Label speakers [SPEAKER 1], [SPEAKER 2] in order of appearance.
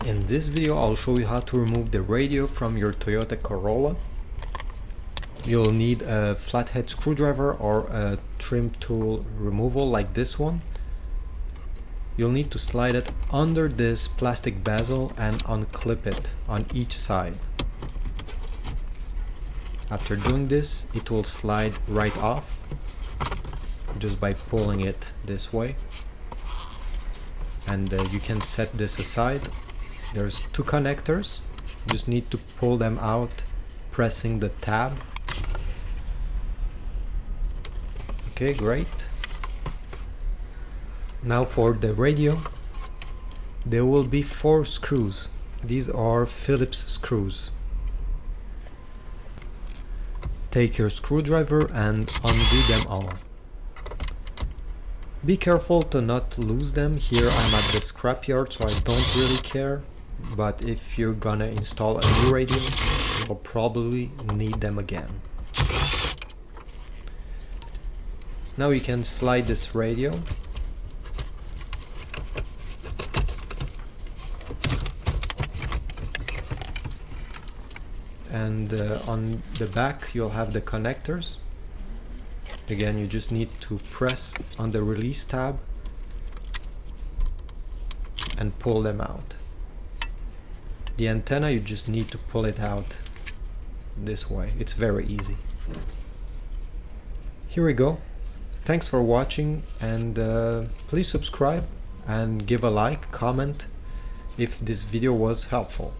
[SPEAKER 1] In this video I'll show you how to remove the radio from your Toyota Corolla. You'll need a flathead screwdriver or a trim tool removal like this one. You'll need to slide it under this plastic bezel and unclip it on each side. After doing this, it will slide right off just by pulling it this way. And you can set this aside. There's two connectors. You just need to pull them out pressing the tab. Okay, great. Now for the radio, there will be 4 screws. These are Phillips screws. Take your screwdriver and undo them all. Be careful to not lose them. Here I'm at the scrapyard, so I don't really care, but if you're gonna install a new radio, you'll probably need them again. Now you can slide this radio. And on the back you'll have the connectors. Again, you just need to press on the release tab and pull them out. The antenna, you just need to pull it out this way. It's very easy. Here we go. Thanks for watching, and please subscribe and give a like, comment if this video was helpful.